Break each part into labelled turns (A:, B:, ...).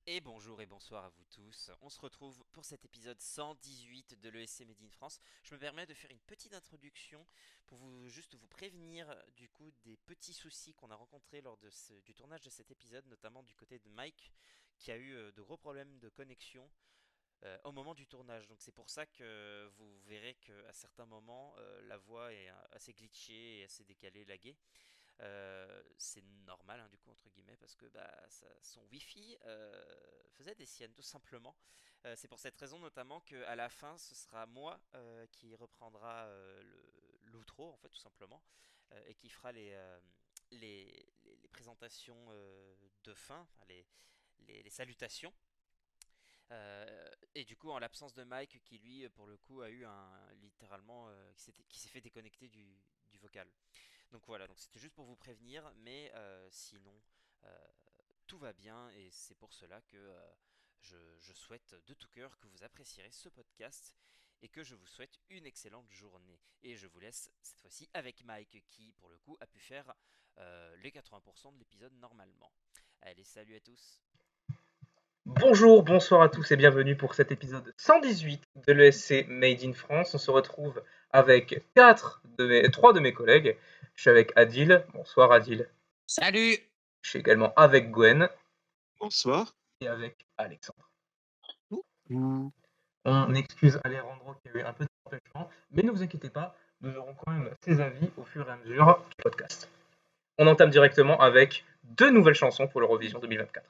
A: Et bonjour et bonsoir à vous tous. On se retrouve pour cet épisode 118 de l'ESC Made in France. Je me permets de faire une petite introduction pour juste vous prévenir du coup des petits soucis qu'on a rencontrés lors du tournage de cet épisode, notamment du côté de Mike qui a eu de gros problèmes de connexion au moment du tournage. Donc c'est pour ça que vous verrez qu'à certains moments la voix est assez glitchée et assez décalée, laguée. C'est normal, hein, du coup, entre guillemets, parce que son Wi-Fi faisait des siennes, tout simplement. C'est pour cette raison, notamment, qu'à la fin, ce sera moi qui reprendra l'outro, en fait, tout simplement, et qui fera les présentations de fin, enfin, les salutations. Et du coup, en l'absence de Mike, qui lui, pour le coup, a eu littéralement, qui s'est fait déconnecter du vocal. Donc voilà, donc c'était juste pour vous prévenir, mais sinon euh, tout va bien et c'est pour cela que je souhaite de tout cœur que vous apprécierez ce podcast et que je vous souhaite une excellente journée. Et je vous laisse cette fois-ci avec Mike qui pour le coup a pu faire les 80% de l'épisode normalement. Allez, salut à tous.
B: Bonjour, bonsoir à tous et bienvenue pour cet épisode 118 de l'ESC Made in France. On se retrouve avec trois de mes collègues. Je suis avec Adil. Bonsoir Adil.
C: Salut!
B: Je suis également avec Gwen
D: Bonsoir.
B: et avec Alexandre.
C: Mmh.
B: On excuse Alejandro qui a eu un peu d'empêchement, mais ne vous inquiétez pas, nous aurons quand même ses avis au fur et à mesure du podcast. On entame directement avec deux nouvelles chansons pour l'Eurovision 2024.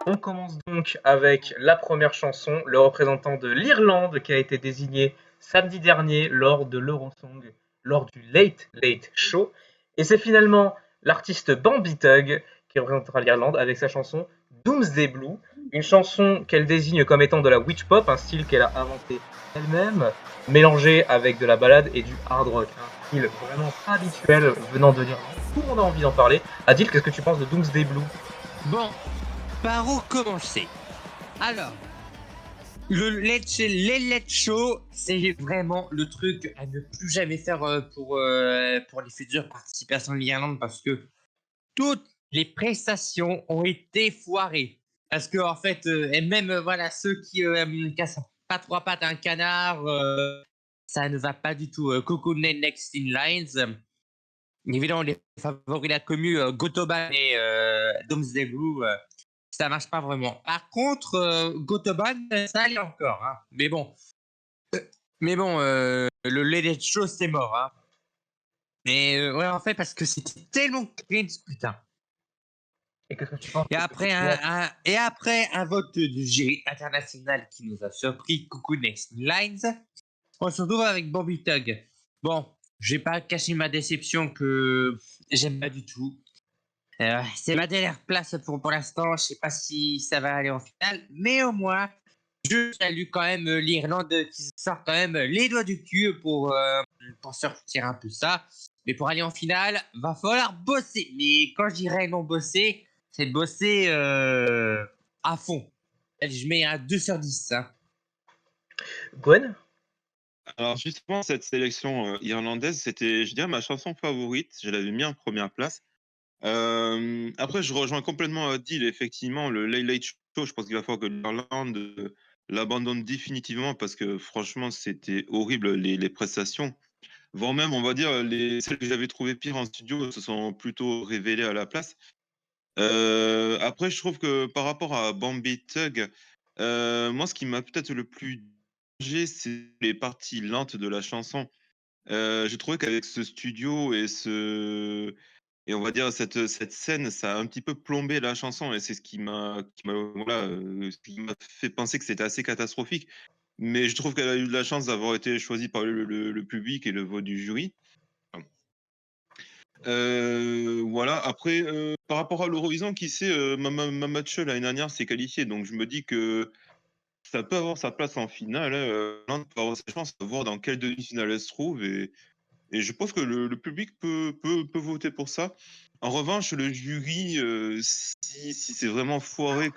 B: On commence donc avec la première chanson, le représentant de l'Irlande qui a été désigné samedi dernier lors de l'Eurosong, lors du Late Late Show. Et c'est finalement l'artiste Bambi Tug qui représentera l'Irlande avec sa chanson Doomsday Blue, une chanson qu'elle désigne comme étant de la witch pop, un style qu'elle a inventé elle-même, mélangé avec de la ballade et du hard rock, un style vraiment pas habituel venant de l'Irlande. Tout le monde a envie d'en parler. Adil, qu'est-ce que tu penses de Doomsday Blue?
C: Bon, par où commencer? Alors, les let's show, c'est vraiment le truc à ne plus jamais faire pour les futures participations de l'Irlande parce que toutes les prestations ont été foirées. Parce que, en fait, et même voilà, ceux qui cassent pas trois pattes à un canard, ça ne va pas du tout. Coco Next in Lines. Évidemment, les favoris de la commu, Gotoban et Doomsday Blue, ça marche pas vraiment. Par contre, Gotoban, ça allait encore. Hein. Mais bon, le Late Show, c'est mort. Hein. Mais ouais, en fait, parce que c'était tellement cringe, putain.
B: Et qu'est-ce que tu penses
C: Et après un vote du jury international qui nous a surpris, coucou Next Lines, on se retrouve avec Bobby Tug. Bon, je vais pas cacher ma déception que j'aime pas du tout. C'est ma dernière place pour l'instant. Je sais pas si ça va aller en finale, mais au moins, je salue quand même l'Irlande qui sort quand même les doigts du cul pour sortir un peu ça. Mais pour aller en finale, va falloir bosser. Mais quand je dirais non bosser, c'est de bosser à fond. Je mets un 2 sur 10. Hein.
B: Gwen?
D: Alors justement, cette sélection irlandaise, c'était, je dirais, ma chanson favorite. Je l'avais mis en première place. Après, je rejoins complètement Adil. Effectivement, le Late Late Show, je pense qu'il va falloir que l'Irlande l'abandonne définitivement parce que franchement, c'était horrible les prestations. Voire même, on va dire, celles que j'avais trouvées pires en studio se sont plutôt révélées à la place. Après, je trouve que par rapport à Bambi Tug, moi, ce qui m'a peut-être le plus dérangé, c'est les parties lentes de la chanson. J'ai trouvé qu'avec ce studio et on va dire cette scène, ça a un petit peu plombé la chanson et c'est ce qui m'a fait penser que c'était assez catastrophique. Mais je trouve qu'elle a eu de la chance d'avoir été choisie par le public et le vote du jury. Voilà, après, par rapport à l'Eurovision, qui sait, Mama Tcheu l'année dernière s'est qualifiée, donc je me dis que ça peut avoir sa place en finale, hein, l'Inde peut avoir sa chance de voir dans quelle demi-finale elle se trouve et je pense que le public peut voter pour ça. En revanche, le jury, si c'est vraiment foiré,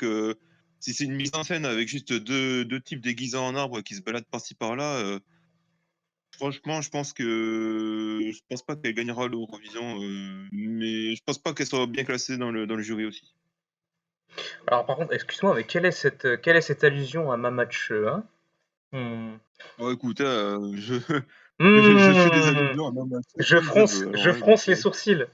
D: si c'est une mise en scène avec juste deux types déguisés en arbre qui se baladent par-ci par-là, Franchement, je pense pas qu'elle gagnera l'Eurovision, mais je pense pas qu'elle soit bien classée dans le jury aussi.
B: Alors par contre, excuse-moi, mais quelle est cette allusion à Mama Tcheu, hein? Hmm.
D: Bon, écoute, je fais des
B: Hmm.
D: allusions à Mama Tcheu
B: Je
D: quand je
B: fronce,
D: veux. Alors
B: je
D: là, écoute,
B: fronce les sourcils.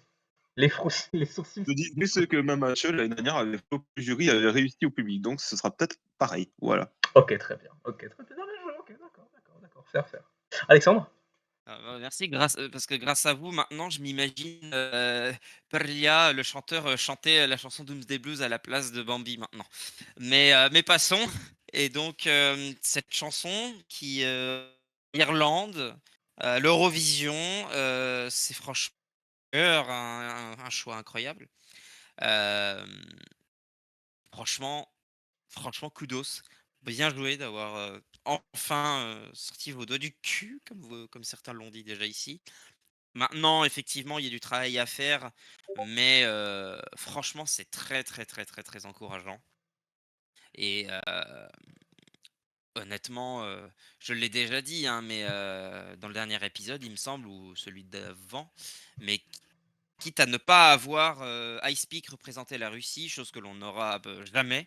B: Les sourcils.
D: je dis juste que Mama Tcheu, l'année dernière, avait fait au jury, avait réussi au public, donc ce sera peut-être pareil. Voilà.
B: Ok, très bien. Ok, très bien. Non, mais ok, d'accord. Faire. Alexandre?
A: Merci, parce que grâce à vous, maintenant, je m'imagine Perlia, le chanteur, chanter la chanson Doomsday Blues à la place de Bambi maintenant. Mais passons. Et donc, cette chanson qui, Irlande, l'Eurovision, c'est franchement un choix incroyable. Euh, franchement, franchement, kudos. Bien joué d'avoir enfin sorti vos doigts du cul, comme certains l'ont dit déjà ici. Maintenant, effectivement, il y a du travail à faire, mais franchement, c'est très, très, très, très, très encourageant. Et honnêtement, je l'ai déjà dit, hein, mais dans le dernier épisode, il me semble, ou celui d'avant, mais quitte à ne pas avoir Ice Peak représenter la Russie, chose que l'on n'aura jamais,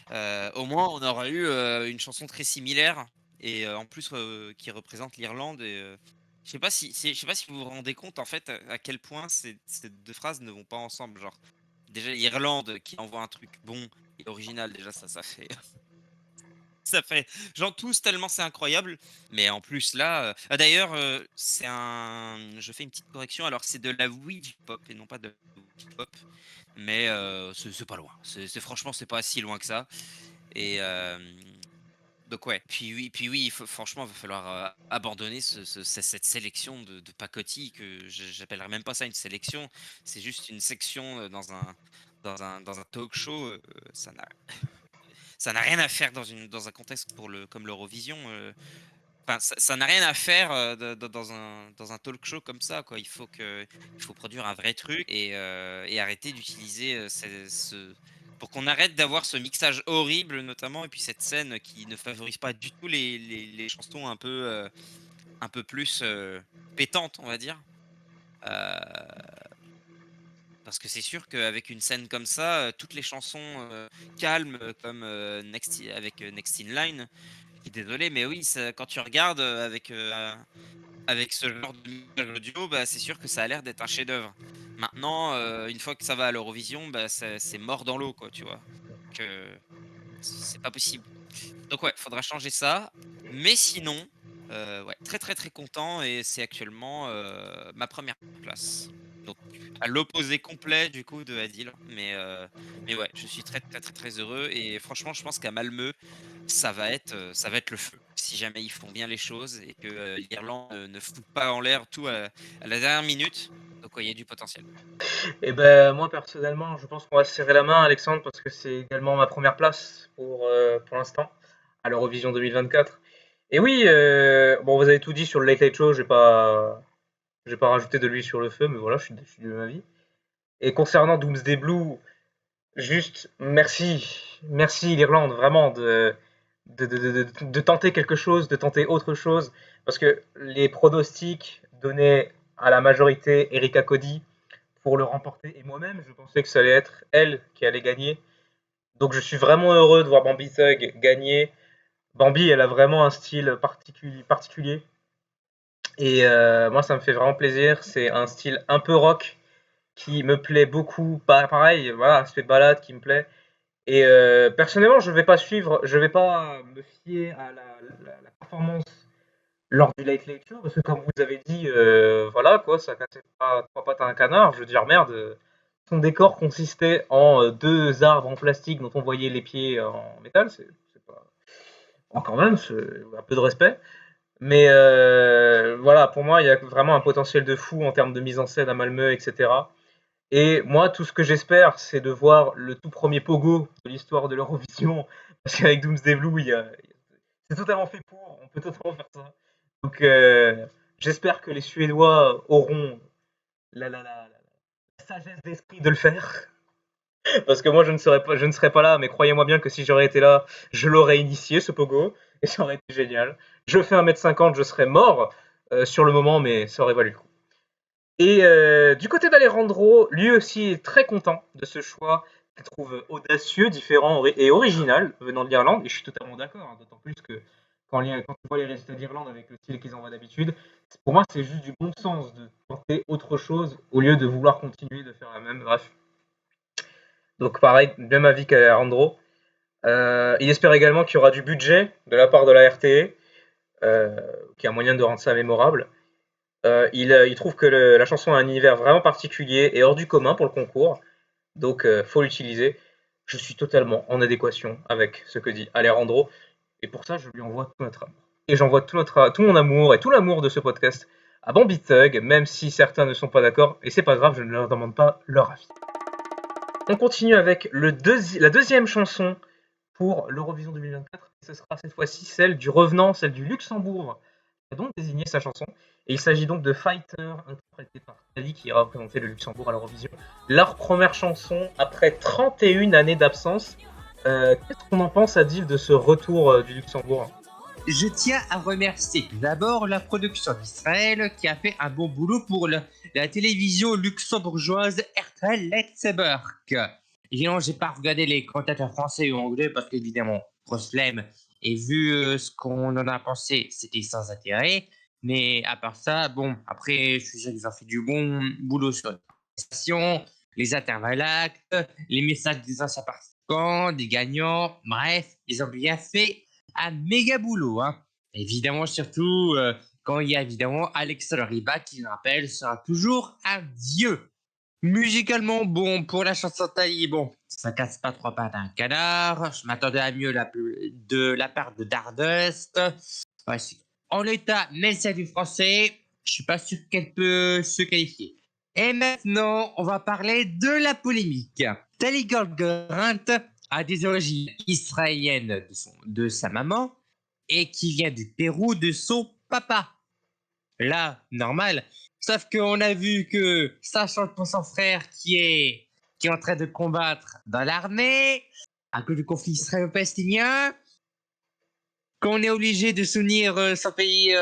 A: au moins on aura eu une chanson très similaire et en plus qui représente l'Irlande. Et je sais pas si vous vous rendez compte en fait à quel point ces deux phrases ne vont pas ensemble. Genre déjà l'Irlande qui envoie un truc bon et original, déjà ça fait ça fait j'en tousse tellement c'est incroyable. Mais en plus là, d'ailleurs je fais une petite correction. Alors c'est de la Wii pop et non pas de la Wii pop, mais c'est pas loin. Franchement c'est pas si loin que ça. Et donc ouais, puis oui, franchement, il va falloir abandonner cette sélection de pacotille que j'appellerais même pas ça une sélection, c'est juste une section dans un talk show. Ça n'a rien à faire dans un contexte comme l'Eurovision. Enfin, ça n'a rien à faire dans un talk show comme ça, quoi. Il faut produire un vrai truc et arrêter d'utiliser pour qu'on arrête d'avoir ce mixage horrible, notamment, et puis cette scène qui ne favorise pas du tout les chansons un peu plus pétantes, on va dire. Euh, Parce que c'est sûr qu'avec une scène comme ça, toutes les chansons calmes comme Next in Line, je suis désolé, mais oui, quand tu regardes avec ce genre de mixage audio, bah, c'est sûr que ça a l'air d'être un chef-d'œuvre. Maintenant, une fois que ça va à l'Eurovision, bah, c'est mort dans l'eau, quoi, tu vois. Donc, c'est pas possible. Donc ouais, faudra changer ça. Mais sinon, ouais, très très très content et c'est actuellement ma première place. Donc à l'opposé complet du coup de Adil. Mais ouais, je suis très très très très heureux et franchement, je pense qu'à Malmö, ça va être le feu. Si jamais ils font bien les choses et que l'Irlande ne fout pas en l'air tout à la dernière minute. Donc ouais, il y a du potentiel.
B: Eh ben, moi personnellement, je pense qu'on va se serrer la main, Alexandre, parce que c'est également ma première place pour l'instant, à l'Eurovision 2024. Et oui, bon, vous avez tout dit sur le Late Late Show, j'ai pas rajouté de l'huile sur le feu, mais voilà, je suis de ma vie. Et concernant Doomsday Blue, juste merci l'Irlande, vraiment, de tenter quelque chose, de tenter autre chose, parce que les pronostics donnaient à la majorité Erika Cody pour le remporter, et moi-même, je pensais que ça allait être elle qui allait gagner. Donc je suis vraiment heureux de voir Bambi Thug gagner. Bambi, elle a vraiment un style particulier. Et moi, ça me fait vraiment plaisir. C'est un style un peu rock qui me plaît beaucoup. Pareil, voilà, c'est balade qui me plaît. Et personnellement, je vais pas me fier à la performance lors du Late Late Show, parce que comme vous avez dit, voilà quoi, ça cassait pas trois pattes à un canard. Je veux dire, merde, son décor consistait en deux arbres en plastique dont on voyait les pieds en métal. C'est pas. Quand même, c'est un peu de respect. Mais voilà, pour moi, il y a vraiment un potentiel de fou en termes de mise en scène à Malmö, etc. Et moi, tout ce que j'espère, c'est de voir le tout premier pogo de l'histoire de l'Eurovision. Parce qu'avec Doomsday Blue, c'est totalement fait pour, on peut totalement faire ça. Donc j'espère que les Suédois auront la sagesse d'esprit de le faire. Parce que moi, je ne serais pas là, mais croyez-moi bien que si j'aurais été là, je l'aurais initié, ce pogo, et ça aurait été génial. Je fais 1m50, je serais mort. sur le moment, mais ça aurait valu le coup. Et du côté d'Alejandro, lui aussi est très content de ce choix qu'il trouve audacieux, différent et original venant de l'Irlande. Et je suis totalement d'accord, hein, d'autant plus que quand tu vois les résultats d'Irlande avec le style qu'ils envoient d'habitude, pour moi c'est juste du bon sens de tenter autre chose au lieu de vouloir continuer de faire la même. Bref. Donc pareil, même avis qu'Alejandro. Il espère également qu'il y aura du budget de la part de la RTE, qui a moyen de rendre ça mémorable. Il trouve que la chanson a un univers vraiment particulier et hors du commun pour le concours, donc faut l'utiliser. Je suis totalement en adéquation avec ce que dit Alejandro, et pour ça, je lui envoie tout notre amour. Et j'envoie tout mon amour et tout l'amour de ce podcast à Bambi Thug, même si certains ne sont pas d'accord, et c'est pas grave, je ne leur demande pas leur avis. On continue avec la deuxième chanson pour l'Eurovision 2024, et ce sera cette fois-ci celle du revenant, celle du Luxembourg, qui a donc désigné sa chanson. Et il s'agit donc de Fighter, interprété par Tali, qui ira représenter le Luxembourg à l'Eurovision. Leur première chanson après 31 années d'absence. Qu'est-ce qu'on en pense, Adil, de ce retour du Luxembourg?
C: Je tiens à remercier d'abord la production d'Israël qui a fait un bon boulot pour la télévision luxembourgeoise RTL Luxembourg. Évidemment, j'ai pas regardé les commentateurs français ou anglais parce qu'évidemment, grosse flemme. Et vu ce qu'on en a pensé, c'était sans intérêt. Mais à part ça, bon, après, je suis sûr qu'ils ont fait du bon boulot sur les prestations, les intervalles actes, les messages des anciens participants, des gagnants. Bref, ils ont bien fait un méga boulot. Hein. Évidemment, surtout quand il y a évidemment Alexandre Riba qui, je le rappelle, sera toujours un dieu. Musicalement, bon, pour la chanson taillée, bon, ça casse pas trois pattes à un canard. Je m'attendais à mieux de la part de Dardust. Ouais, en l'état, même si elle est du français, je suis pas sûr qu'elle peut se qualifier. Et maintenant, on va parler de la polémique. Tali Golgrant a des origines israéliennes de sa maman et qui vient du Pérou de son papa. Là, normal. Sauf qu'on a vu que, sachant pour son frère qui est en train de combattre dans l'armée, à cause du conflit israélo-palestinien, qu'on est obligé de soutenir son pays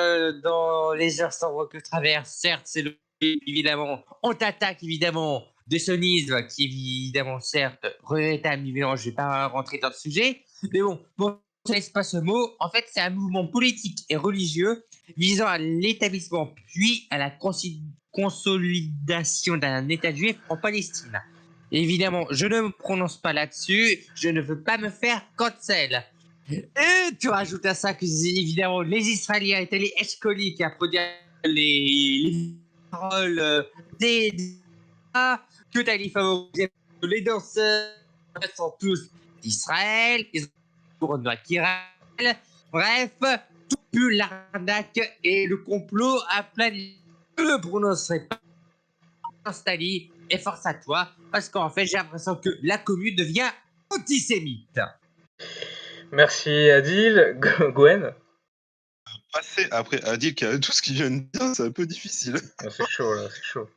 C: dans les heures sans que traverse. Certes, c'est le évidemment. On t'attaque évidemment de sionisme qui évidemment, certes, rétablit évidemment, je vais pas rentrer dans le sujet, mais bon, je laisse pas ce mot. En fait, c'est un mouvement politique et religieux visant à l'établissement puis à la consolidation d'un État juif en Palestine. Évidemment, je ne me prononce pas là-dessus, je ne veux pas me faire cancel. Et tu rajoutes à ça que évidemment les Israéliens étaient les escoliers qui a produit les paroles que t'as les favorisés, les danseurs sont tous d'Israël, ils ont pour noix qui râlent. Bref, tout pue l'arnaque et le complot à plein. Je ne prononcerai pas Stali et force à toi parce qu'en fait j'ai l'impression que la commune devient antisémite.
B: Merci, Adil. Gwen?
D: Passer après Adil qui a tout ce qu'il vient de dire, c'est un peu difficile.
B: C'est chaud, là, c'est chaud.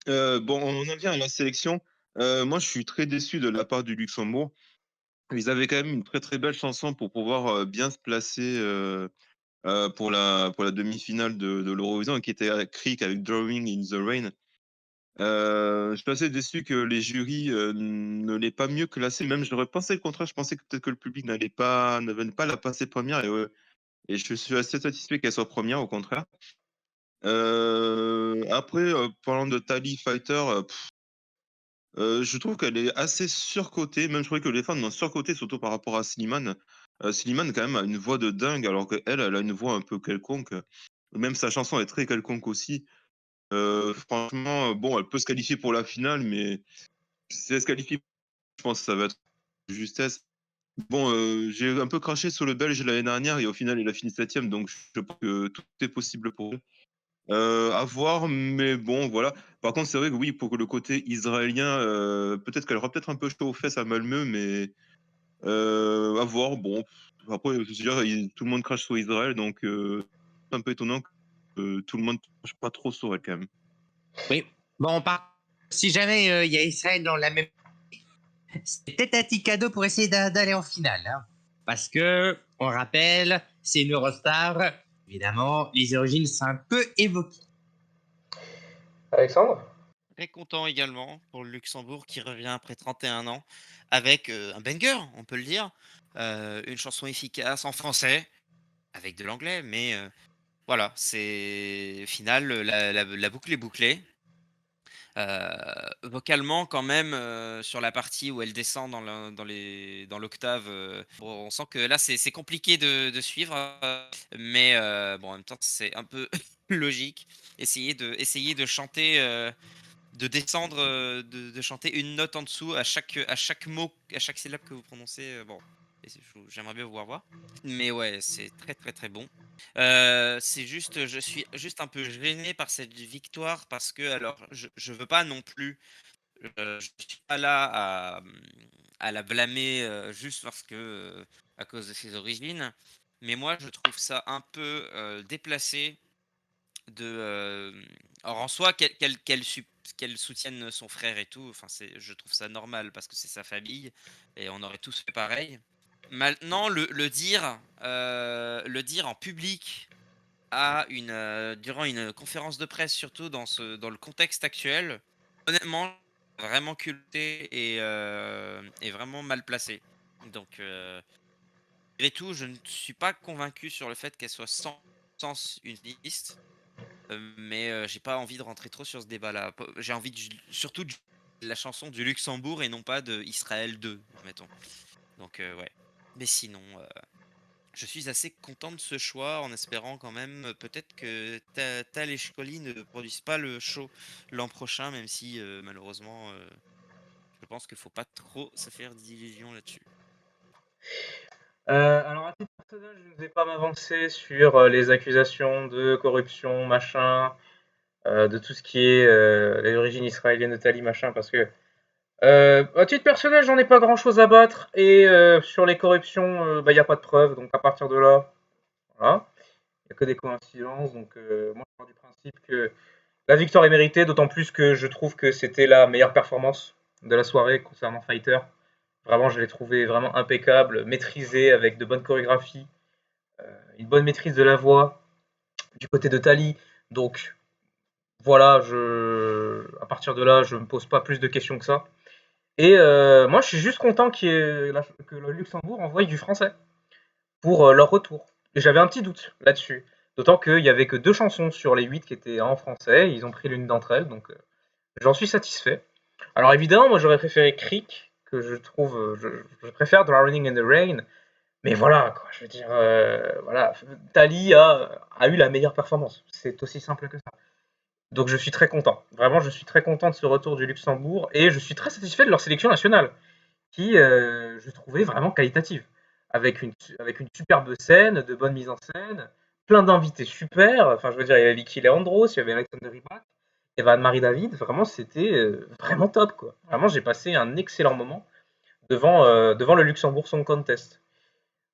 D: Bon, on en vient à la sélection. Moi, je suis très déçu de la part du Luxembourg. Ils avaient quand même une très très belle chanson pour pouvoir bien se placer pour la demi-finale de l'Eurovision qui était à Creek avec Drawing in the Rain. Je suis assez déçu que les jurys ne l'aient pas mieux classé. Même j'aurais pensé le contraire. Je pensais que peut-être que le public ne venait pas la passer première. Et je suis assez satisfait qu'elle soit première, au contraire. Après, parlant de Tali Fighter, je trouve qu'elle est assez surcotée. Même je trouvais que les fans l'ont surcotée, surtout par rapport à Slimane. Slimane, quand même, a une voix de dingue, alors qu'elle, elle a une voix un peu quelconque. Même sa chanson est très quelconque aussi. Franchement, bon, elle peut se qualifier pour la finale, mais si elle se qualifie, je pense que ça va être justesse. Bon, j'ai un peu craché sur le Belge l'année dernière et au final, il a fini 7ème, donc je pense que tout est possible pour eux. À voir, mais bon, voilà. Par contre, c'est vrai que oui, pour le côté israélien, peut-être qu'elle aura peut-être un peu chaud aux fesses à Malmö, mais à voir. Bon, après, je veux dire, tout le monde crache sur Israël, donc c'est un peu étonnant que tout le monde ne crache pas trop sur elle quand même.
C: Oui, bon, si jamais il y a Israël dans la même. C'est peut-être un petit cadeau pour essayer d'aller en finale. Hein. Parce que, on rappelle, c'est une Eurostar. évidemment, les origines sont un peu évoquées.
B: Alexandre?
A: Très content également pour le Luxembourg qui revient après 31 ans avec un banger, on peut le dire. Une chanson efficace en français, avec de l'anglais, mais voilà, c'est final, la boucle est bouclée. Vocalement quand même, sur la partie où elle descend dans l'octave, bon, on sent que là c'est compliqué de suivre, mais bon en même temps c'est un peu logique. Essayer de chanter, de descendre, de chanter une note en dessous à chaque mot, à chaque syllabe que vous prononcez, bon, j'aimerais bien vous voir. Mais ouais, c'est très, très, très bon. C'est juste, je suis juste un peu gêné par cette victoire parce que alors je veux pas non plus, je suis pas là à la blâmer, juste parce que, à cause de ses origines. Mais moi, je trouve ça un peu, déplacé alors en soi qu'elle soutienne son frère et tout, enfin je trouve ça normal parce que c'est sa famille et on aurait tous fait pareil. Maintenant le dire en public durant une conférence de presse, surtout dans le contexte actuel, honnêtement, vraiment culotté et vraiment mal placé. Donc malgré tout, je ne suis pas convaincu sur le fait qu'elle soit sans sens unioniste. Mais j'ai pas envie de rentrer trop sur ce débat-là. J'ai envie surtout de la chanson du Luxembourg et non pas de Israël 2, mettons. Donc ouais. Mais sinon, je suis assez content de ce choix en espérant quand même peut-être que Tal et Chicoli ne produisent pas le show l'an prochain, même si malheureusement, je pense qu'il faut pas trop se faire d'illusions là-dessus.
B: Alors, à titre personnel, je ne vais pas m'avancer sur les accusations de corruption, machin, de tout ce qui est les origines israéliennes de Tali, machin, parce que à titre personnel, j'en ai pas grand-chose à battre, et sur les corruptions, il n'y a pas de preuves, donc à partir de là, voilà, il n'y a que des coïncidences, donc moi je pars du principe que la victoire est méritée, d'autant plus que je trouve que c'était la meilleure performance de la soirée concernant Fighter. Vraiment, je l'ai trouvé vraiment impeccable, maîtrisé, avec de bonnes chorégraphies, une bonne maîtrise de la voix du côté de Tali. Donc voilà, à partir de là, je ne me pose pas plus de questions que ça. Et moi, je suis juste content que le Luxembourg envoie du français pour leur retour. Et j'avais un petit doute là-dessus. D'autant qu'il n'y avait que 2 chansons sur les 8 qui étaient en français. Ils ont pris l'une d'entre elles, donc j'en suis satisfait. Alors évidemment, moi j'aurais préféré Creek, que je trouve, je préfère de la Running in the Rain. Mais voilà, quoi, je veux dire, voilà, Tali a eu la meilleure performance. C'est aussi simple que ça. Donc je suis très content. Vraiment, je suis très content de ce retour du Luxembourg et je suis très satisfait de leur sélection nationale, qui, je trouvais vraiment qualitative. Avec une superbe scène, de bonnes mises en scène, plein d'invités super. Enfin, je veux dire, il y avait Vicky Leandros, il y avait Alexander Rybak, il y avait Anne-Marie David. Vraiment, c'était vraiment top, quoi. Vraiment, j'ai passé un excellent moment devant le Luxembourg Song Contest.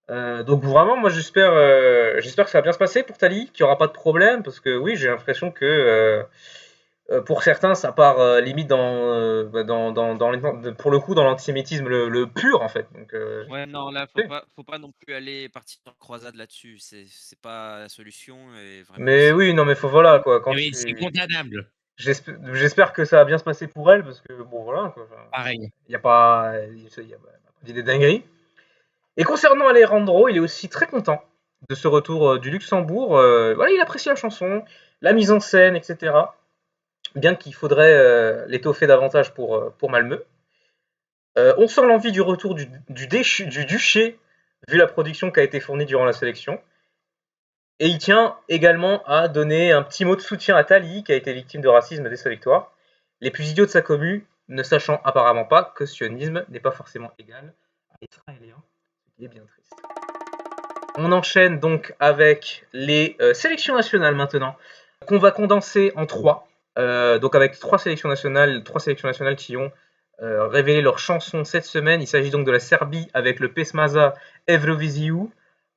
B: Donc vraiment, moi j'espère que ça va bien se passer pour Tali, qu'il n'y aura pas de problème, parce que oui, j'ai l'impression que pour certains, ça part limite pour le coup dans l'antisémitisme le pur en fait. Donc,
A: Ouais, non, là,
B: oui.
A: faut pas non plus aller partir en croisade là-dessus. C'est pas la solution et vraiment,
B: Mais oui, non, mais faut voilà quoi. Quand
C: Oui, c'est
B: tu,
C: condamnable.
B: j'espère que ça va bien se passer pour elle, parce que bon voilà quoi.
C: Pareil.
B: Il n'y a pas, il y a pas des dingueries. Et concernant Alejandro, il est aussi très content de ce retour du Luxembourg. Voilà, il apprécie la chanson, la mise en scène, etc. Bien qu'il faudrait l'étoffer davantage pour Malmö. On sent l'envie du retour du duché, vu la production qui a été fournie durant la sélection. Et il tient également à donner un petit mot de soutien à Tali, qui a été victime de racisme dès sa victoire. Les plus idiots de sa commu, ne sachant apparemment pas que sionisme n'est pas forcément égal à israélien, ce qui est bien triste. On enchaîne donc avec les sélections nationales maintenant, qu'on va condenser en 3. Donc avec trois sélections nationales qui ont révélé leurs chansons cette semaine. Il s'agit donc de la Serbie avec le Pesmaza Eurovisiu,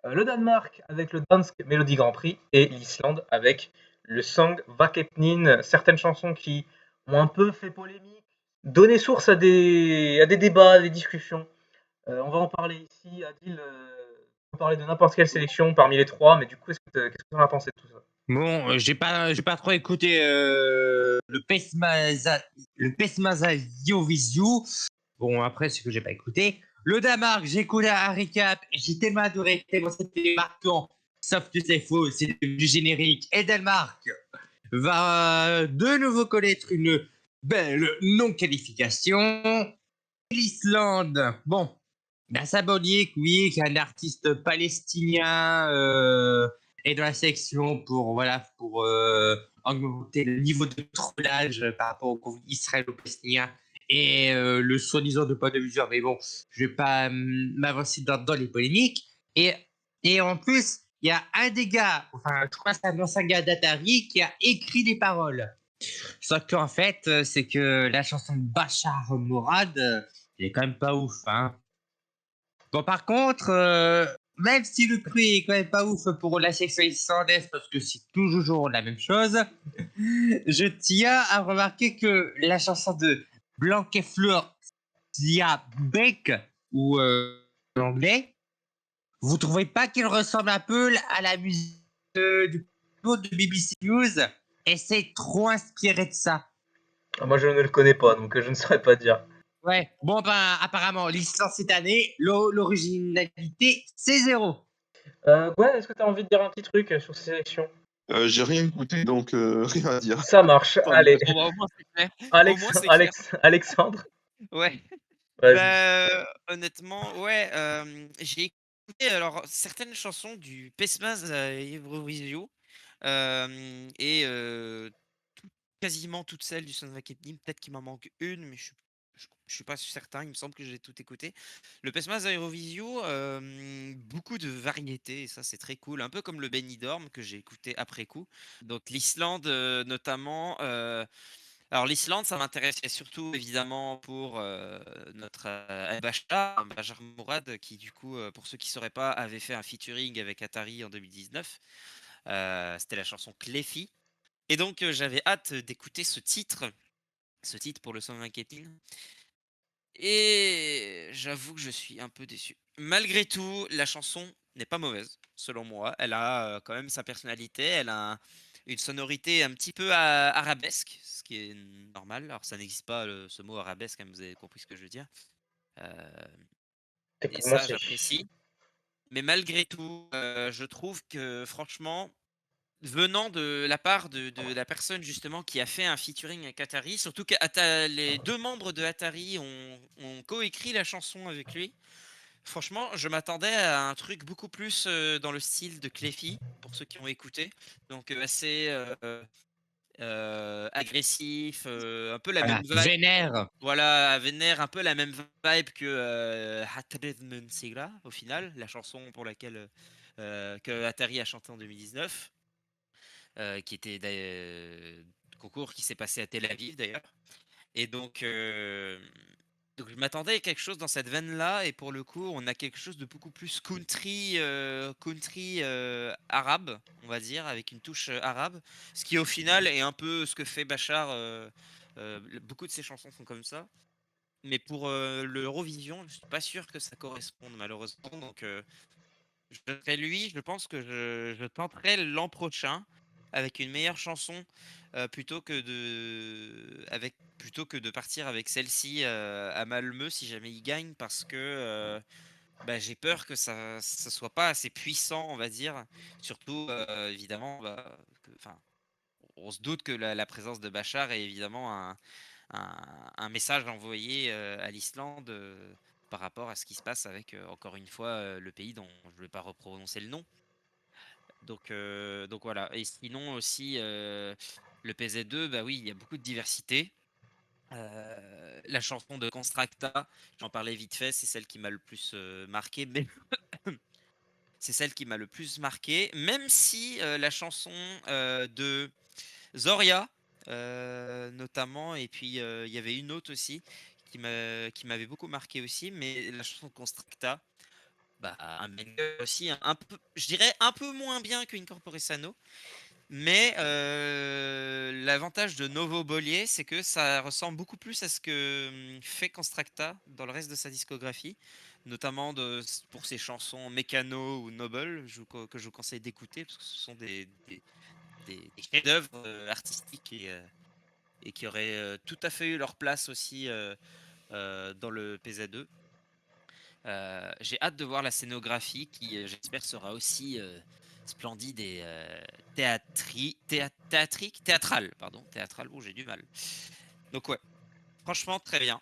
B: le Danemark avec le Dansk Melody Grand Prix et l'Islande avec le Song Vakepnin. Certaines chansons qui ont un peu fait polémique, donné source à des débats, à des discussions. On va en parler ici. Adil, peut parler de n'importe quelle sélection parmi les trois, mais du coup, qu'est-ce que tu en as pensé de tout ça?
C: Bon, j'ai pas trop écouté le Pesmaza Eurovision. Bon, après, c'est que j'ai pas écouté. Le Danemark, j'ai écouté un recap. J'ai tellement adoré, tellement c'était marquant. Sauf que c'est faux, c'est du générique. Et Danemark va de nouveau connaître une belle non-qualification. L'Islande, bon, la symbolique, oui, qu'un artiste palestinien est dans la section pour, voilà, pour augmenter le niveau de trollage par rapport au conflit israélo-palestinien et le soi-disant de pas de mesure. Mais bon, je vais pas m'avancer dans les polémiques. Et, et en plus, il y a un des gars, enfin, je crois que c'est un ancien gars d'Atari qui a écrit les paroles. Sauf qu'en fait, c'est que la chanson de Bachar Mourad, elle est quand même pas ouf, hein. Bon, par contre, même si le cru est quand même pas ouf pour la section islandaise, parce que c'est toujours la même chose, je tiens à remarquer que la chanson de Blanquefleur Beck, ou en anglais, vous trouvez pas qu'elle ressemble un peu à la musique du pilote de BBC News? Et c'est trop inspiré de ça.
B: Ah, moi, je ne le connais pas, donc je ne saurais pas dire.
C: Ouais, bon ben apparemment, l'histoire cette année, l'originalité, c'est 0.
B: Gwen, est-ce que tu as envie de dire un petit truc sur ces sélections?
D: J'ai rien écouté, donc rien à dire.
B: Ça marche,
A: Tant
B: allez.
A: mieux. Bon, bah, au moins c'est clair. Au moins c'est clair.
B: Alexandre,
A: Ouais.
B: vas-y.
A: Bah, honnêtement, ouais, j'ai écouté alors certaines chansons du Pesmaz Eurovision, et quasiment toutes celles du Son of Academy. Peut-être qu'il m'en manque une, mais je suis pas certain. Il me semble que j'ai tout écouté. Le Pesmaz Eurovision, beaucoup de variétés, et ça c'est très cool. Un peu comme le Benidorm que j'ai écouté après coup. Donc l'Islande, notamment. Alors l'Islande, ça m'intéressait surtout évidemment pour notre Bachar Mourad, qui du coup, pour ceux qui ne sauraient pas, avait fait un featuring avec Atari en 2019. C'était la chanson Cléfi. Et donc j'avais hâte d'écouter ce titre pour le Song Marketing. Et j'avoue que je suis un peu déçu. Malgré tout, la chanson n'est pas mauvaise, selon moi. Elle a quand même sa personnalité, elle a une sonorité un petit peu arabesque, ce qui est normal. Alors ça n'existe pas ce mot arabesque, hein, vous avez compris ce que je veux dire. Euh, et
B: Effectivement,
A: ça,
B: c'est.
A: j'apprécie. Mais malgré tout, je trouve que franchement, venant de la part de la personne justement qui a fait un featuring avec Atari, surtout que les deux membres de Atari ont coécrit la chanson avec lui. Franchement, je m'attendais à un truc beaucoup plus dans le style de Cléfi, pour ceux qui ont écouté. Donc assez agressif, un peu la
C: Voilà,
A: même vibe.
C: vénère.
A: Voilà, vénère, un peu la même vibe que Hatred Sigla, au final, la chanson pour laquelle que Atari a chanté en 2019. Qui était concours qui s'est passé à Tel Aviv d'ailleurs. Et donc je m'attendais à quelque chose dans cette veine-là, et pour le coup, on a quelque chose de beaucoup plus country arabe, on va dire, avec une touche arabe, ce qui au final est un peu ce que fait Bachar. Beaucoup de ses chansons sont comme ça. Mais pour l'Eurovision, je suis pas sûr que ça corresponde malheureusement. Donc je serai lui, je pense que je tenterai l'an prochain avec une meilleure chanson plutôt que de partir avec celle-ci à Malmö si jamais il gagne, parce que bah, j'ai peur que ça soit pas assez puissant, on va dire. Surtout évidemment, bah, enfin, on se doute que la présence de Bachar est évidemment un message envoyé à l'Islande par rapport à ce qui se passe avec, encore une fois, le pays dont je ne vais pas reprononcer le nom. Donc voilà. Et sinon aussi, le PZ2, bah oui, il y a beaucoup de diversité. La chanson de Constracta, j'en parlais vite fait, c'est celle qui m'a le plus marqué, mais c'est celle qui m'a le plus marqué, même si la chanson de Zoria, notamment, et puis il y avait une autre aussi qui m'avait beaucoup marqué aussi, mais la chanson de Constricta, bah, un banger aussi, un peu, je dirais un peu moins bien que Incorpore Sano, mais l'avantage de Novo Bolier, c'est que ça ressemble beaucoup plus à ce que fait Constracta dans le reste de sa discographie. notamment pour ses chansons Mécano ou Noble, que je vous conseille d'écouter, parce que ce sont des chefs-d'œuvre artistiques et qui auraient tout à fait eu leur place aussi dans le PZ2. J'ai hâte de voir la scénographie qui, j'espère, sera aussi splendide et théâtrale, pardon, théâtrale. Oh, j'ai du mal. Donc ouais, franchement très bien.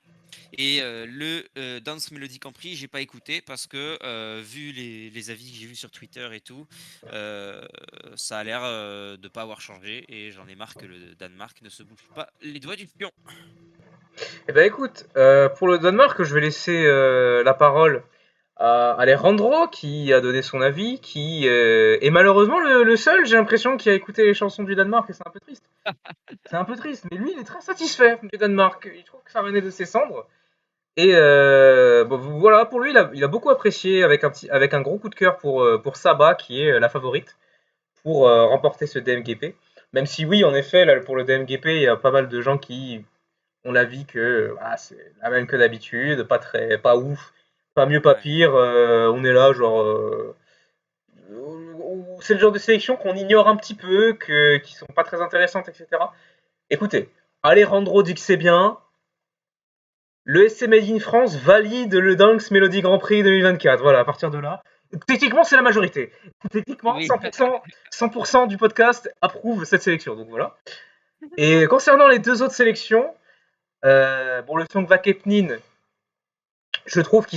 A: Et le Dance Melody Grand Prix, j'ai pas écouté parce que vu les avis que j'ai vus sur Twitter et tout, ça a l'air de pas avoir changé et j'en ai marre que le Danemark ne se bouge pas les doigts du pion.
B: Eh ben écoute, pour le Danemark, je vais laisser la parole à Alejandro qui a donné son avis, qui est malheureusement le seul, j'ai l'impression, qui a écouté les chansons du Danemark et c'est un peu triste. C'est un peu triste, mais lui, il est très satisfait du Danemark. Il trouve que ça renaît de ses cendres. Et bon, voilà, pour lui, il a beaucoup apprécié avec un gros coup de cœur pour Saba, qui est la favorite, pour remporter ce DMGP. Même si oui, en effet, là, pour le DMGP, il y a pas mal de gens qui ont l'avis que c'est la même que d'habitude, pas ouf, pas mieux, pas
A: Ouais.
B: pire. On est là, genre, c'est le genre de sélection qu'on ignore un petit peu, qui sont pas très intéressantes, etc. Écoutez, Alejandro dit que c'est bien. Le SC Made in France valide le Dance Melody Grand Prix 2024. Voilà, à partir de là. Techniquement, c'est la majorité. Techniquement,
A: Oui.
B: 100% du podcast approuve cette sélection. Donc voilà. Et concernant les deux autres sélections, bon, le Song Vakepnin, je trouve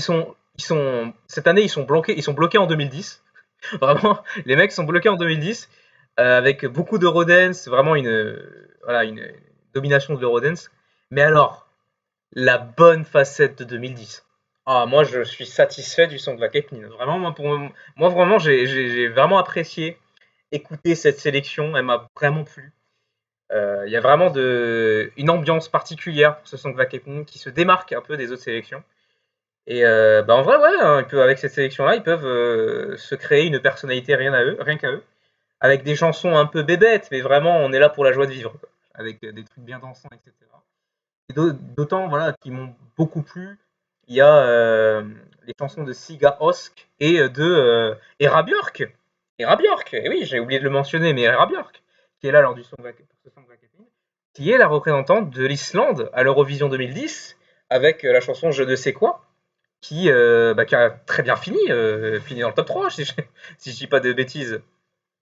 B: cette année, ils sont bloqués en 2010. Vraiment, les mecs sont bloqués en 2010 avec beaucoup d'Eurodance, vraiment voilà, une domination de l'Eurodance. Mais alors, la bonne facette de 2010. Ah, moi, je suis satisfait du son de la Kepnin. Vraiment, moi vraiment, j'ai vraiment apprécié écouter cette sélection. Elle m'a vraiment plu. Il y a vraiment une ambiance particulière pour ce son de Vakepnin qui se démarque un peu des autres sélections. Et en vrai, ouais, hein, avec cette sélection-là, ils peuvent se créer une personnalité rien qu'à eux, avec des chansons un peu bébêtes, mais vraiment, on est là pour la joie de vivre, quoi, avec des trucs bien dansants, etc. Et d'autant, voilà, qui m'ont beaucoup plu, il y a les chansons de Siga Osk et de Era Björk. Era Björk, et oui, j'ai oublié de le mentionner, mais Era Björk, qui est là lors du Song qui est la représentante de l'Islande à l'Eurovision 2010, avec la chanson Je ne sais quoi, qui a très bien fini dans le top 3, si je dis pas de bêtises.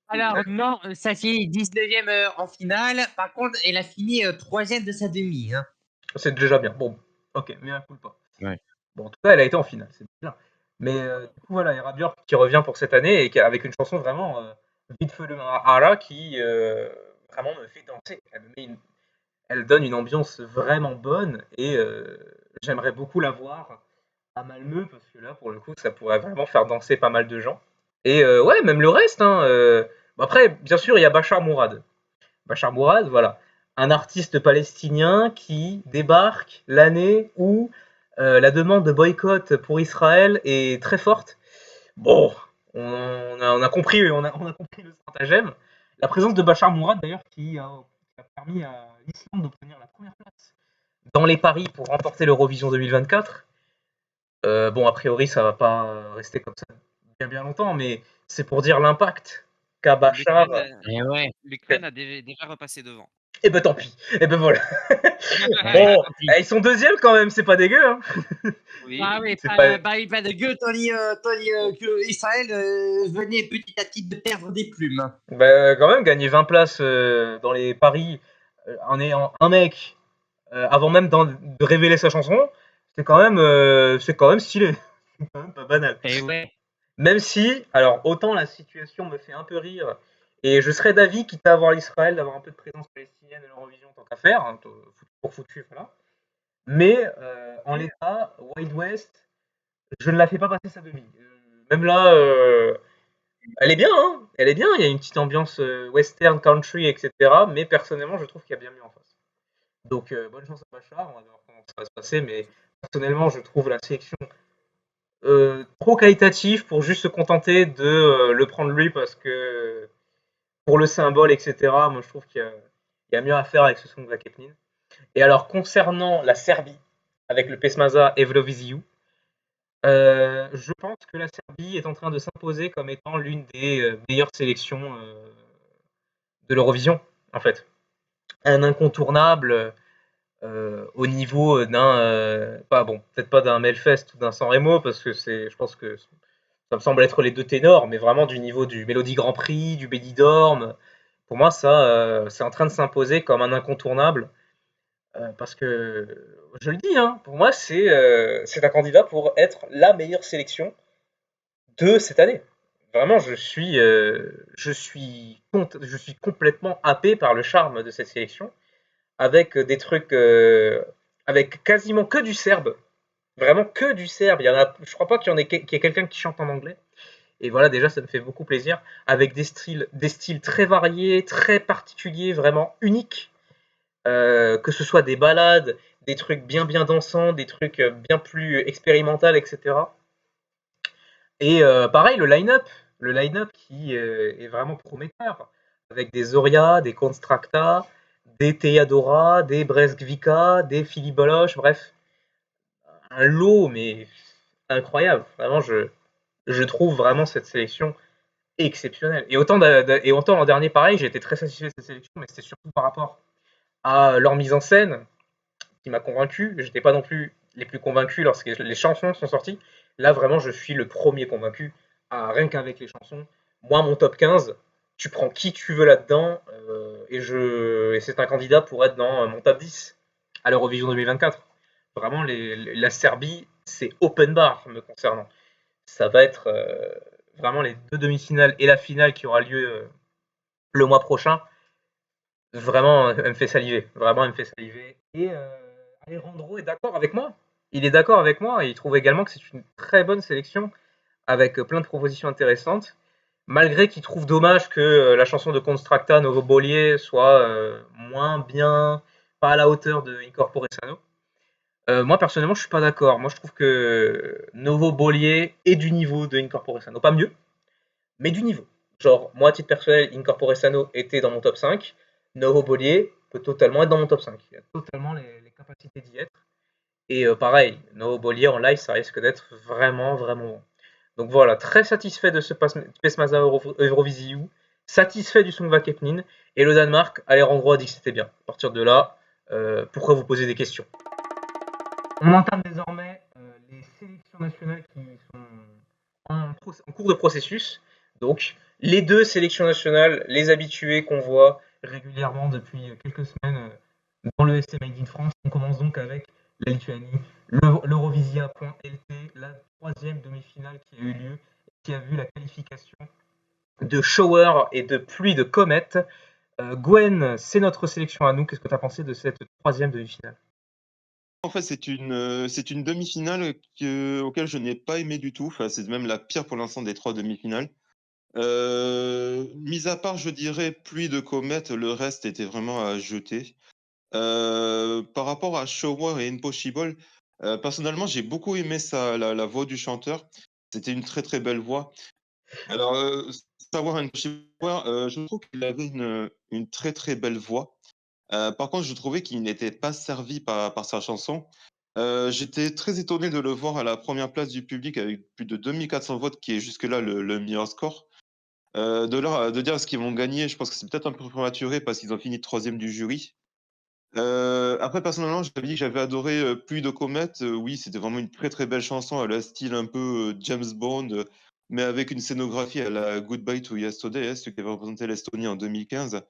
C: Alors, non, ça finit 19e en finale. Par contre, elle a fini 3e de sa demi. Hein.
B: C'est déjà bien. Bon, ok, mais un coup pas.
C: Ouais.
B: Bon, en tout cas, elle a été en finale, c'est bien. Mais du coup, voilà, Era Björk qui revient pour cette année et avec une chanson vraiment vite feu de Ara qui vraiment me fait danser. Elle donne une ambiance vraiment bonne et j'aimerais beaucoup la voir à Malmö parce que là, pour le coup, ça pourrait vraiment faire danser pas mal de gens. Et ouais, même le reste. Hein, après, bien sûr, il y a Bachar Mourad. Bachar Mourad, voilà, un artiste palestinien qui débarque l'année où la demande de boycott pour Israël est très forte. Bon, on a compris, on a compris le stratagème. La présence de Bachar Mourad, d'ailleurs, qui a permis à l'Islande d'obtenir la première place dans les paris pour remporter l'Eurovision 2024. Bon, a priori, ça va pas rester comme ça bien longtemps, mais c'est pour dire l'impact qu'a Bachar.
C: Et ouais.
A: L'Ukraine a déjà repassé devant.
B: Et ben tant pis. Et ben voilà.
C: Ouais.
B: Bon, ils sont deuxièmes quand même, c'est pas dégueu. Hein.
A: Oui.
C: Ah oui,
B: C'est
C: pas,
B: pas...
C: pas de gueule, tandis que Israël venait petit à petit de perdre des plumes. Hein.
B: Bah, quand même, gagner 20 places dans les paris en ayant un mec avant même de révéler sa chanson, c'est quand même stylé. C'est quand même pas banal.
C: Et ouais.
B: Même si, alors autant la situation me fait un peu rire, et je serais d'avis, quitte à avoir l'Israël, d'avoir un peu de présence palestinienne à l'Eurovision tant qu'à faire, hein, pour foutu, voilà. Mais en l'état, Wild West, je ne la fais pas passer sa demi. Même là, elle est bien, hein, elle est bien, il y a une petite ambiance western, country, etc. Mais personnellement, je trouve qu'il y a bien mieux en face. Donc bonne chance à Bachar, on va voir comment ça va se passer, mais personnellement, je trouve la sélection trop qualitative pour juste se contenter de le prendre lui parce que pour le symbole, etc. Moi, je trouve qu'il y a mieux à faire avec ce son de Vakepnin. Et alors, concernant la Serbie, avec le Pesmaza Evloviziu, Je pense que la Serbie est en train de s'imposer comme étant l'une des meilleures sélections de l'Eurovision, en fait. Un incontournable au niveau pas bon, peut-être pas d'un Melfest ou d'un Sanremo, parce que je pense que ça me semble être les deux ténors, mais vraiment du niveau du Mélodie Grand Prix, du Benidorm. Pour moi, ça, c'est en train de s'imposer comme un incontournable, parce que, je le dis, hein, pour moi, c'est un candidat pour être la meilleure sélection de cette année. Vraiment, je suis complètement happé par le charme de cette sélection, avec des trucs, avec quasiment que du serbe, vraiment que du serbe. Je crois pas qu'il y ait quelqu'un qui chante en anglais. Et voilà, déjà, ça me fait beaucoup plaisir, avec des styles très variés, très particuliers, vraiment uniques, que ce soit des ballades, des trucs bien bien dansants, des trucs bien plus expérimentaux, etc. Et pareil, le line-up qui est vraiment prometteur, avec des Zoria, des Constracta, des Teyadora, des Brezgvika, des Philippe Boloch, bref, un lot, mais incroyable. Vraiment, je trouve vraiment cette sélection exceptionnelle. Et autant l'an dernier, pareil, j'ai été très satisfait de cette sélection, mais c'était surtout par rapport à leur mise en scène qui m'a convaincu. J'étais pas non plus les plus convaincus lorsque les chansons sont sorties. Là, vraiment, je suis le premier convaincu, rien qu'avec les chansons. Moi, mon top 15, tu prends qui tu veux là-dedans, et c'est un candidat pour être dans mon top 10 à l'Eurovision 2024. Vraiment, la Serbie, c'est open bar me concernant. Ça va être vraiment les deux demi-finales et la finale qui aura lieu le mois prochain. Vraiment, elle me fait saliver. Vraiment, elle me fait saliver. Et Alejandro est d'accord avec moi. Il est d'accord avec moi et il trouve également que c'est une très bonne sélection avec plein de propositions intéressantes. Malgré qu'il trouve dommage que la chanson de Constracta, Novo Bolier, soit moins bien, pas à la hauteur de Incorpore Sano. Moi, personnellement, je suis pas d'accord. Moi, je trouve que Novo Bolier est du niveau de Incorpore Sano. Pas mieux, mais du niveau. Genre, moi, à titre personnel, Incorpore Sano était dans mon top 5. Novo Bolier peut totalement être dans mon top 5. Il a totalement les capacités d'y être. Et pareil, Novo Bolier en live, ça risque d'être vraiment, vraiment bon. Donc voilà, très satisfait de ce Pesmaza Eurovisio, satisfait du Song Vakepnin, et le Danemark, Alejandro a dit que c'était bien. À partir de là, pourquoi vous poser des questions? On entame désormais les sélections nationales qui sont en cours de processus. Donc, les deux sélections nationales, les habitués qu'on voit régulièrement depuis quelques semaines dans le SC Made in France. On commence donc avec la Lituanie, l'Eurovisia.lt, la troisième demi-finale qui a eu lieu, qui a vu la qualification de shower et de pluie de comètes. Gwen, c'est notre sélection à nous. Qu'est-ce que tu as pensé de cette troisième demi-finale?
D: En fait, c'est une demi-finale auquel je n'ai pas aimé du tout. Enfin, c'est même la pire pour l'instant des 3 demi-finales. Mis à part, je dirais, pluie de comètes, le reste était vraiment à jeter. Par rapport à Shower et Impossible, personnellement, j'ai beaucoup aimé la voix du chanteur. C'était une très très belle voix. Alors, Shower and Impossible, je trouve qu'il avait une très très belle voix. Par contre, je trouvais qu'il n'était pas servi par sa chanson. J'étais très étonné de le voir à la première place du public avec plus de 2400 votes, qui est jusque-là le meilleur score. De dire ce qu'ils vont gagner, je pense que c'est peut-être un peu prématuré parce qu'ils ont fini troisième du jury. Après, personnellement, j'avais dit que j'avais adoré Pluie de comètes. Oui, c'était vraiment une très très belle chanson à la style un peu James Bond, mais avec une scénographie à la Goodbye to Yesterday, celui qui avait représenté l'Estonie en 2015.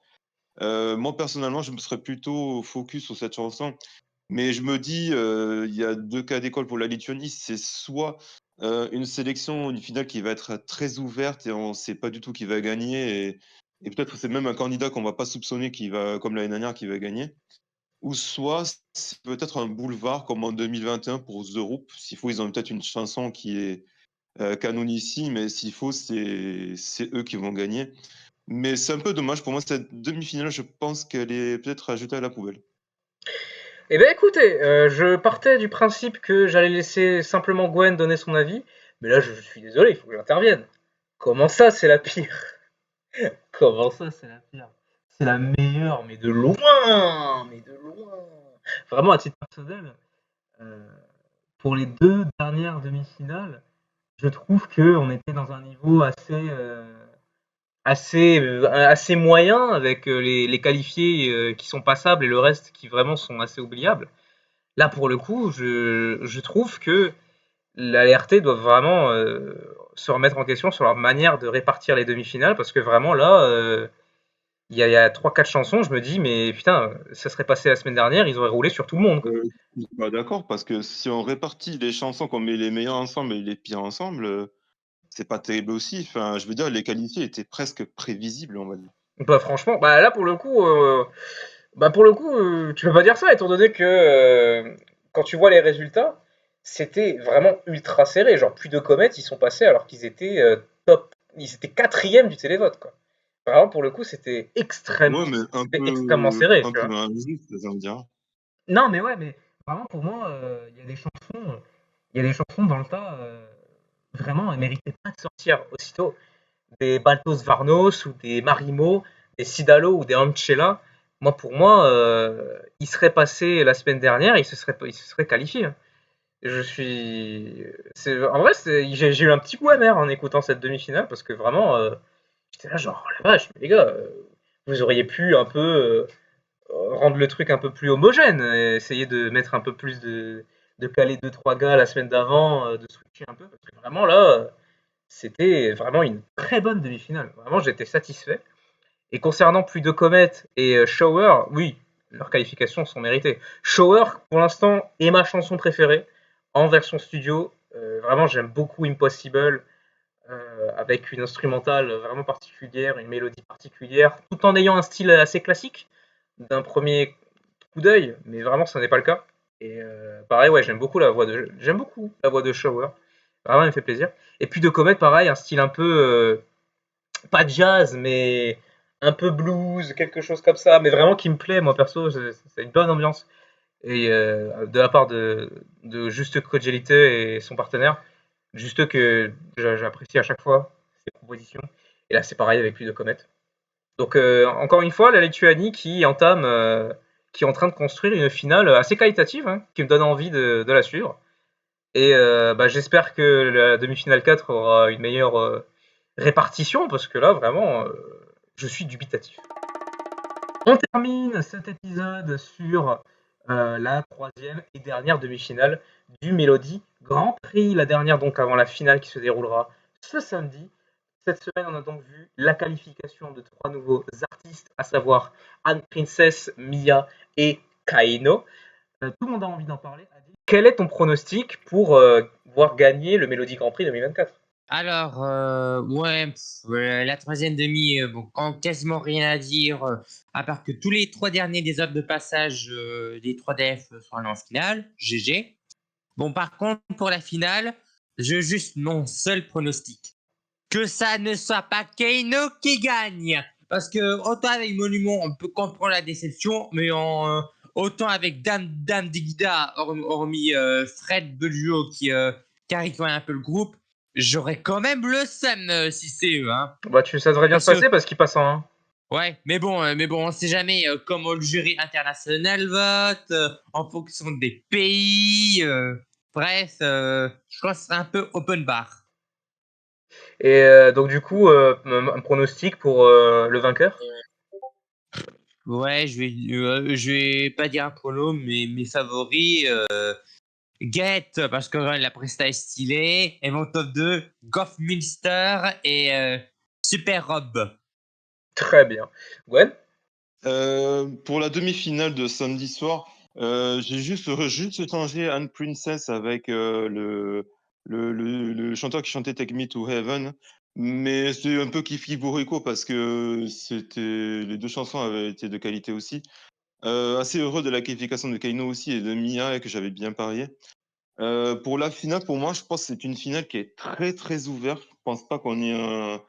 D: Moi, personnellement, je me serais plutôt focus sur cette chanson. Mais je me dis, il y a deux cas d'école pour la Lituanie. C'est soit une sélection, une finale qui va être très ouverte et on ne sait pas du tout qui va gagner. Et peut-être que c'est même un candidat qu'on ne va pas soupçonner qui va, comme l'année dernière, qui va gagner. Ou soit c'est peut-être un boulevard comme en 2021 pour The Roop. S'il faut, ils ont peut-être une chanson qui est canonissime, mais s'il faut, c'est eux qui vont gagner. Mais c'est un peu dommage pour moi, cette demi-finale, je pense qu'elle est peut-être ajoutée à la poubelle.
B: Eh bien écoutez, je partais du principe que j'allais laisser simplement Gwen donner son avis, mais là je suis désolé, il faut que j'intervienne. Comment ça c'est la pire? Comment ça c'est la pire? C'est la meilleure, mais de loin, mais de loin. Vraiment à titre personnel, euh, pour les 2 dernières demi-finales, je trouve qu'on était dans un niveau assez moyen avec les qualifiés qui sont passables et le reste qui vraiment sont assez oubliables. Là, pour le coup, je trouve que la LRT doit vraiment se remettre en question sur leur manière de répartir les demi-finales parce que vraiment là, il y a 3-4 chansons, je me dis, mais putain, ça serait passé la semaine dernière, ils auraient roulé sur tout le monde, quoi.
D: Je suis pas d'accord, parce que si on répartit les chansons, qu'on met les meilleurs ensemble et les pires ensemble, c'est pas terrible aussi. Enfin, je veux dire, les qualifiés étaient presque prévisibles, on va dire.
B: Bah franchement, bah là pour le coup, tu peux pas dire ça étant donné que quand tu vois les résultats, c'était vraiment ultra serré. Genre plus de comètes, ils sont passés alors qu'ils étaient top, ils étaient quatrième du télévote quoi. Vraiment pour le coup,
D: Ouais, mais
B: c'était extrêmement serré,
D: un
B: tu vois.
D: peu injuste, ça me dire.
B: Non mais ouais, mais vraiment pour moi, il y a des chansons dans le tas, vraiment, elles méritaient pas de sortir aussitôt. Des Baltos Varnos ou des Marimo, des Sidalo ou des Ancella, pour moi, ils seraient passés la semaine dernière, ils se seraient qualifiés, hein. En vrai, j'ai eu un petit goût amer en écoutant cette demi-finale parce que vraiment, j'étais là genre, oh la vache, mais les gars, vous auriez pu un peu rendre le truc un peu plus homogène, et essayer de mettre un peu plus de caler deux trois gars la semaine d'avant, de switcher un peu parce que vraiment là, c'était vraiment une très bonne demi-finale. Vraiment, j'étais satisfait. Et concernant Pluie de comètes et Shower, oui, leurs qualifications sont méritées. Shower, pour l'instant, est ma chanson préférée en version studio. Vraiment, j'aime beaucoup Impossible, avec une instrumentale vraiment particulière, une mélodie particulière, tout en ayant un style assez classique d'un premier coup d'œil, mais vraiment, ce n'est pas le cas. Et pareil, ouais, j'aime beaucoup la voix de Shower. Vraiment, elle me fait plaisir. Et puis de Comet, pareil, un style un peu pas jazz, mais un peu blues, quelque chose comme ça, mais vraiment qui me plaît, moi perso, c'est une bonne ambiance. Et de la part de Juste Kojelite et son partenaire, Juste que j'apprécie à chaque fois ses propositions. Et là, c'est pareil avec lui de Comet. Donc, encore une fois, la Lituanie qui est en train de construire une finale assez qualitative, hein, qui me donne envie de la suivre. Et bah, j'espère que la demi-finale 4 aura une meilleure répartition, parce que là, vraiment, je suis dubitatif. On termine cet épisode sur la troisième et dernière demi-finale du Mélodie Grand Prix. La dernière donc avant la finale qui se déroulera ce samedi. Cette semaine, on a donc vu la qualification de trois nouveaux artistes, à savoir Anne Princess, Mia et Kaino. Tout le monde a envie d'en parler. Adil, quel est ton pronostic pour voir gagner le Mélodie Grand Prix 2024?
C: Alors, ouais, la troisième demi, bon, quasiment rien à dire, à part que tous les trois derniers des autres de passage des 3DF sont allés en finale. GG. Bon, par contre, pour la finale, je juste mon seul pronostic. Que ça ne soit pas Keino qui gagne. Parce que autant avec Monument, on peut comprendre la déception, mais autant avec Dame Digida, hormis Fred Belluo qui arrive un peu le groupe, j'aurais quand même le seum si c'est eux. Hein.
B: Bah, ça devrait bien se
C: Parce que,
B: passer parce qu'il passe en 1.
C: ouais, mais bon, on sait jamais comment le jury international vote, en fonction des pays. Bref, je crois que c'est un peu open bar.
B: Et donc, du coup, un pronostic pour le vainqueur?
C: Ouais, je vais pas dire un prono, mais mes favoris, Get, parce que la presta est stylée, et mon top 2, Goff Minster et Super Rob.
B: Très bien. Gwen?
D: Pour la demi-finale de samedi soir, j'ai juste changé Anne Princess avec le chanteur qui chantait Take Me to Heaven. Mais c'est un peu kiff bourrico parce que les deux chansons avaient été de qualité aussi. Assez heureux de la qualification de Kaino aussi et de Mia que j'avais bien parié. Pour la finale, pour moi, je pense que c'est une finale qui est très très ouverte. Je pense pas qu'on ait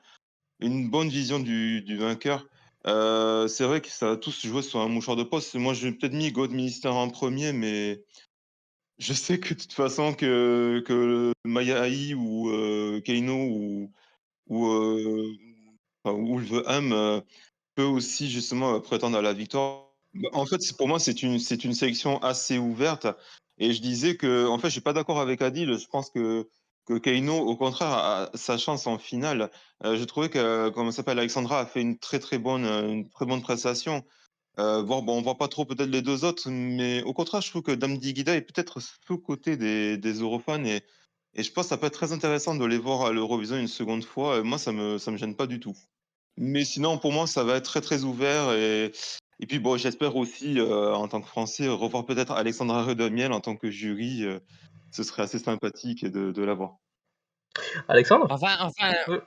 D: une bonne vision du vainqueur. C'est vrai que ça a tous joué sur un mouchoir de poste. Moi, j'ai peut-être mis God Minister en premier, mais je sais que de toute façon que Maya Ai ou Keino ou enfin, Wolverham peut aussi justement prétendre à la victoire. Bah, en fait, pour moi, c'est une sélection assez ouverte. Et je disais que, en fait, je suis pas d'accord avec Adil. Je pense que Keino, au contraire, a sa chance en finale. Je trouvais que, comment ça s'appelle, Alexandra a fait une très bonne prestation. Bon, on voit pas trop peut-être les deux autres, mais au contraire, je trouve que Dame Digida est peut-être sous-côté des Eurofans et je pense que ça peut être très intéressant de les voir à l'Eurovision une seconde fois. Moi, ça me gêne pas du tout. Mais sinon, pour moi, ça va être très très ouvert et puis bon, j'espère aussi en tant que Français revoir peut-être Alexandra Redemiel en tant que jury. Ce serait assez sympathique de l'avoir.
B: Alexandre?
C: Enfin,
B: Oui.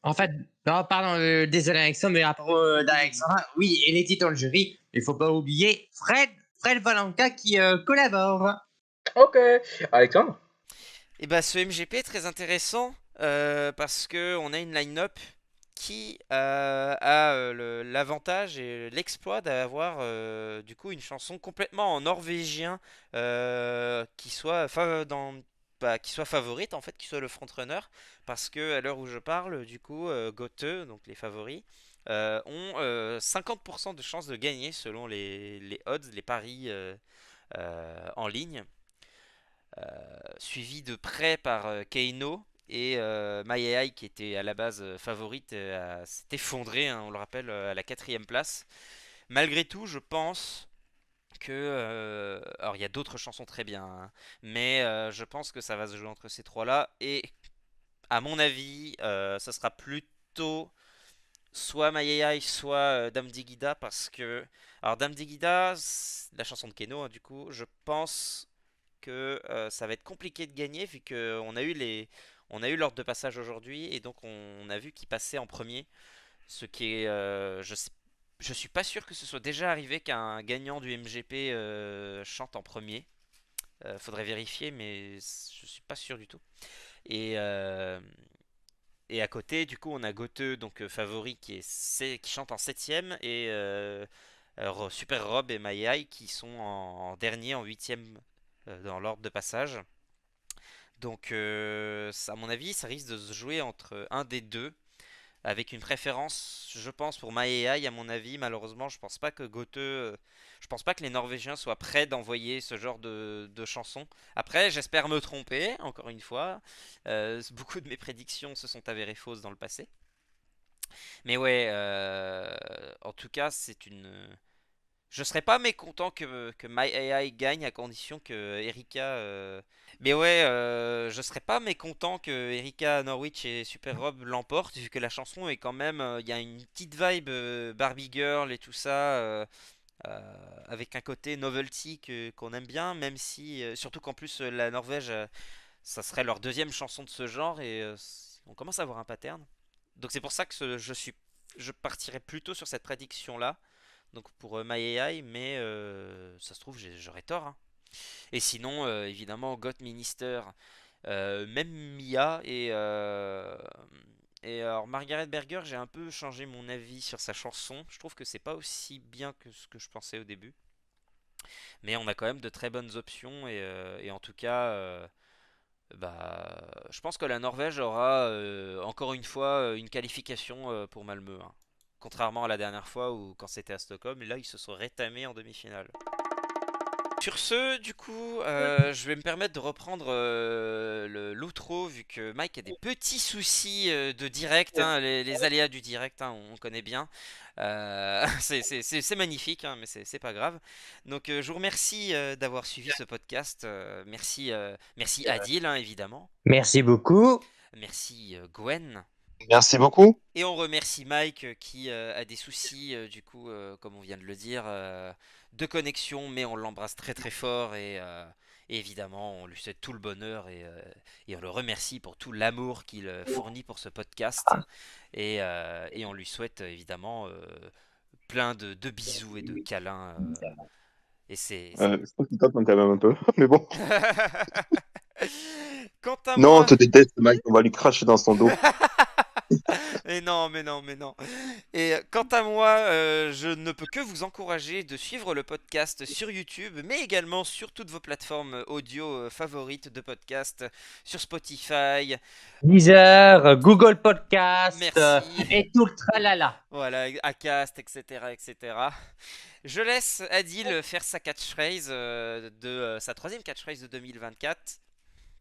C: en fait, non, pardon, désolé Alexandre, mais à propos d'Alexandra, oui, elle était dans le jury. Il faut pas oublier Fred Valenca qui collabore.
B: Ok. Alexandre?
A: Et bah ce MGP est très intéressant parce que on a une line-up qui a l'avantage et l'exploit d'avoir du coup une chanson complètement en norvégien qui soit favorite en fait, qui soit le frontrunner parce que à l'heure où je parle du coup Gote, donc les favoris, ont 50% de chances de gagner selon les odds, les paris en ligne, suivi de près par Keino et Maya qui était à la base favorite s'est effondrée, hein, on le rappelle, à la quatrième place. Malgré tout, je pense que... alors il y a d'autres chansons très bien, hein, mais je pense que ça va se jouer entre ces trois-là. Et à mon avis, ça sera plutôt soit Maya soit Dame Digida parce que... Alors Dame Digida, la chanson de Keno, hein, du coup, je pense que ça va être compliqué de gagner vu qu'on a eu on a eu l'ordre de passage aujourd'hui et donc on a vu qu'il passait en premier, ce qui est, je suis pas sûr que ce soit déjà arrivé qu'un gagnant du MGP chante en premier. Faudrait vérifier, mais je suis pas sûr du tout. Et et à côté, du coup, on a Gote, donc favori, qui chante en septième, et Super Rob et Mayai qui sont en dernier, en huitième dans l'ordre de passage. Donc, à mon avis, ça risque de se jouer entre un des deux, avec une préférence, je pense, pour Maei. À mon avis. Malheureusement, je pense pas que je pense pas que les Norvégiens soient prêts d'envoyer ce genre de chansons. Après, j'espère me tromper, encore une fois. Beaucoup de mes prédictions se sont avérées fausses dans le passé. Mais ouais, en tout cas, je serais pas mécontent que My AI gagne à condition que Erika. Mais ouais, je serais pas mécontent que Erika Norwich et Super Rob l'emportent vu que la chanson est quand même. Il y a une petite vibe Barbie Girl et tout ça. Avec un côté novelty qu'on aime bien, même si. Surtout qu'en plus, la Norvège, ça serait leur deuxième chanson de ce genre et on commence à avoir un pattern. Donc c'est pour ça que je partirais plutôt sur cette prédiction là donc pour My AI, mais ça se trouve j'aurais tort, hein. Et sinon, évidemment, God Minister, même Mia et alors Margaret Berger, j'ai un peu changé mon avis sur sa chanson. Je trouve que c'est pas aussi bien que ce que je pensais au début, mais on a quand même de très bonnes options et en tout cas, je pense que la Norvège aura encore une fois une qualification pour Malmö, hein. Contrairement à la dernière fois où quand c'était à Stockholm, là ils se sont rétamés en demi-finale. Sur ce, du coup, je vais me permettre de reprendre l'outro vu que Mike a des petits soucis de direct, hein, les aléas du direct, hein, on connaît bien. C'est magnifique, hein, mais c'est pas grave. Donc, je vous remercie d'avoir suivi ce podcast. Merci Adil, hein, évidemment.
C: Merci beaucoup.
A: Merci Gwen.
D: Merci beaucoup.
A: Et on remercie Mike qui a des soucis, du coup, comme on vient de le dire, de connexion, mais on l'embrasse très très fort et évidemment on lui souhaite tout le bonheur et on le remercie pour tout l'amour qu'il fournit pour ce podcast et on lui souhaite évidemment plein de bisous et de câlins. Et
D: Je trouve qu'il tape quand même un peu, mais bon.
A: Quant à
D: Non, on
A: moi,
D: te déteste, Mike, on va lui cracher dans son dos.
A: Mais non, mais non, mais non. Et quant à moi, je ne peux que vous encourager de suivre le podcast sur YouTube, mais également sur toutes vos plateformes audio favorites de podcast, sur Spotify.
C: Deezer, Google Podcast
A: Merci.
C: et tout le tralala.
A: Voilà, Acast, etc., etc. Je laisse Adil faire sa catchphrase sa troisième catchphrase de 2024.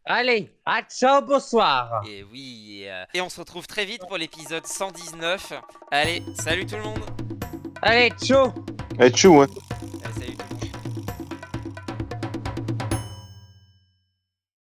C: Allez, à ciao, bonsoir.
A: Et oui, et on se retrouve très vite pour l'épisode 119. Allez, salut tout le monde!
C: Allez, ciao.
D: Eh, tchou, ouais.